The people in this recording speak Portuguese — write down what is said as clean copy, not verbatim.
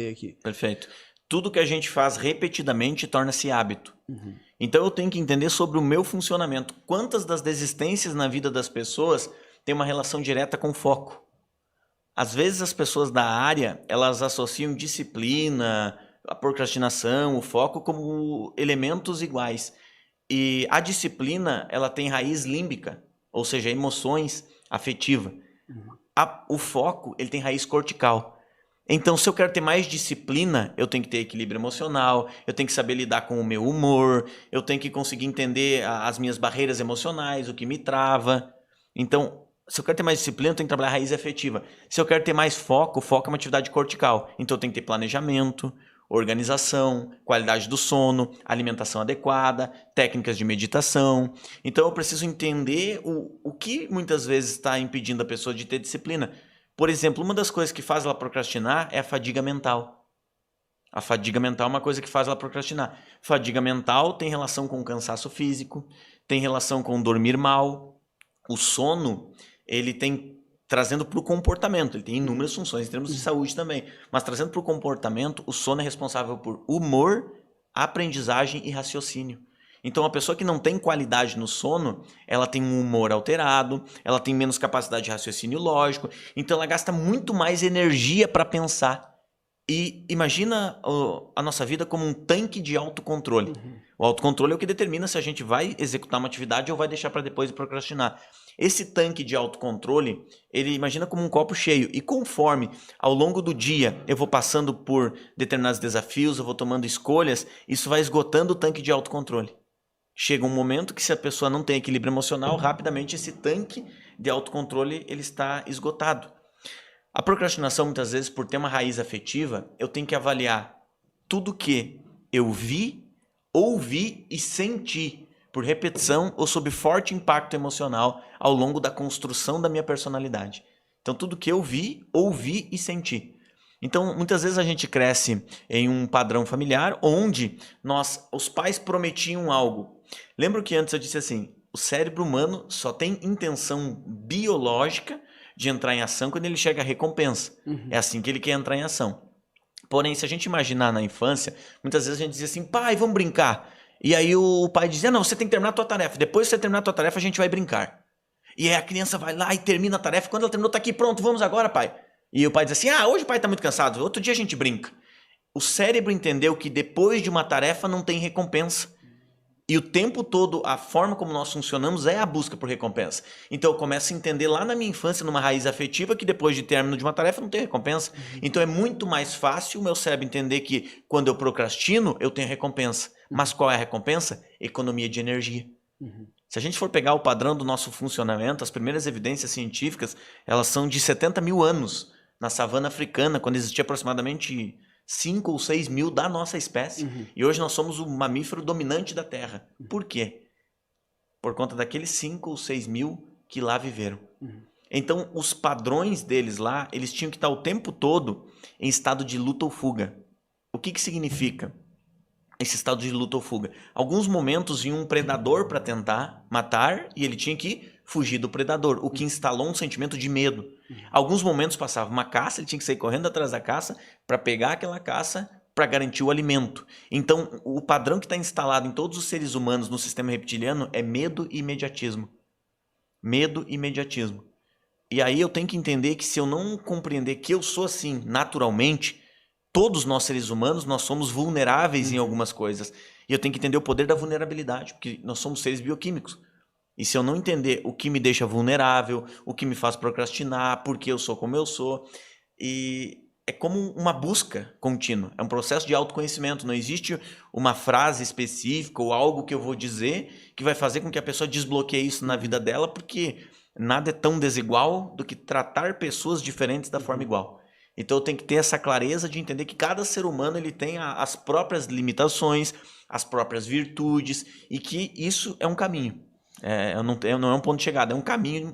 aqui. Perfeito. Tudo que a gente faz repetidamente torna-se hábito. Então eu tenho que entender sobre o meu funcionamento. Quantas das desistências na vida das pessoas têm uma relação direta com foco? Às vezes as pessoas da área, elas associam disciplina, a procrastinação, o foco como elementos iguais. E a disciplina, ela tem raiz límbica, ou seja, emoções afetiva. O foco, ele tem raiz cortical. Então, se eu quero ter mais disciplina, eu tenho que ter equilíbrio emocional, eu tenho que saber lidar com o meu humor, eu tenho que conseguir entender as minhas barreiras emocionais, o que me trava. Então, se eu quero ter mais disciplina, eu tenho que trabalhar a raiz afetiva. Se eu quero ter mais foco, o foco é uma atividade cortical. Então, eu tenho que ter planejamento, organização, qualidade do sono, alimentação adequada, técnicas de meditação. Então, eu preciso entender o que muitas vezes está impedindo a pessoa de ter disciplina. Por exemplo, uma das coisas que faz ela procrastinar é a fadiga mental. A fadiga mental é uma coisa que faz ela procrastinar. Fadiga mental tem relação com cansaço físico, tem relação com dormir mal. O sono, ele tem, trazendo para o comportamento, ele tem inúmeras funções em termos de saúde também, mas trazendo para o comportamento, o sono é responsável por humor, aprendizagem e raciocínio. Então, a pessoa que não tem qualidade no sono, ela tem um humor alterado, ela tem menos capacidade de raciocínio lógico, então ela gasta muito mais energia para pensar. E imagina a nossa vida como um tanque de autocontrole. O autocontrole é o que determina se a gente vai executar uma atividade ou vai deixar para depois e procrastinar. Esse tanque de autocontrole, ele imagina como um copo cheio. E conforme ao longo do dia eu vou passando por determinados desafios, eu vou tomando escolhas, isso vai esgotando o tanque de autocontrole. Chega um momento que se a pessoa não tem equilíbrio emocional, rapidamente esse tanque de autocontrole ele está esgotado. A procrastinação, muitas vezes, por ter uma raiz afetiva, eu tenho que avaliar tudo que eu vi, ouvi e senti por repetição ou sob forte impacto emocional ao longo da construção da minha personalidade. Então, tudo que eu vi, ouvi e senti. Então, muitas vezes a gente cresce em um padrão familiar onde os pais prometiam algo. Lembro que antes eu disse assim, o cérebro humano só tem intenção biológica de entrar em ação quando ele chega à recompensa. É assim que ele quer entrar em ação. Porém, se a gente imaginar na infância, muitas vezes a gente dizia assim, pai, vamos brincar. E aí o pai dizia, não, você tem que terminar a tua tarefa. Depois que você terminar a tua tarefa, a gente vai brincar. E aí a criança vai lá e termina a tarefa. Quando ela terminou, tá aqui, pronto, vamos agora, pai. E o pai diz assim, hoje o pai tá muito cansado, outro dia a gente brinca. O cérebro entendeu que depois de uma tarefa não tem recompensa. E o tempo todo, a forma como nós funcionamos é a busca por recompensa. Então eu começo a entender lá na minha infância, numa raiz afetiva, que depois de término de uma tarefa não tem recompensa. Então é muito mais fácil o meu cérebro entender que quando eu procrastino, eu tenho recompensa. Mas qual é a recompensa? Economia de energia. Se a gente for pegar o padrão do nosso funcionamento, as primeiras evidências científicas, elas são de 70 mil anos, na savana africana, quando existia aproximadamente 5 ou 6 mil da nossa espécie. E hoje nós somos o mamífero dominante da Terra. Por quê? Por conta daqueles 5 ou 6 mil que lá viveram. Então, os padrões deles lá, eles tinham que estar o tempo todo em estado de luta ou fuga. O que significa esse estado de luta ou fuga? Alguns momentos vinha um predador para tentar matar e ele tinha que fugir do predador, o que instalou um sentimento de medo. Alguns momentos passava uma caça, ele tinha que sair correndo atrás da caça para pegar aquela caça para garantir o alimento. Então, o padrão que está instalado em todos os seres humanos no sistema reptiliano é medo e imediatismo. Medo e imediatismo. E aí eu tenho que entender que se eu não compreender que eu sou assim naturalmente, todos nós seres humanos, nós somos vulneráveis em algumas coisas. E eu tenho que entender o poder da vulnerabilidade, porque nós somos seres bioquímicos. E se eu não entender o que me deixa vulnerável, o que me faz procrastinar, por que eu sou como eu sou, e é como uma busca contínua, é um processo de autoconhecimento. Não existe uma frase específica ou algo que eu vou dizer que vai fazer com que a pessoa desbloqueie isso na vida dela, porque nada é tão desigual do que tratar pessoas diferentes da forma igual. Então eu tenho que ter essa clareza de entender que cada ser humano ele tem as próprias limitações, as próprias virtudes, e que isso é um caminho. Não é um ponto de chegada, é um caminho,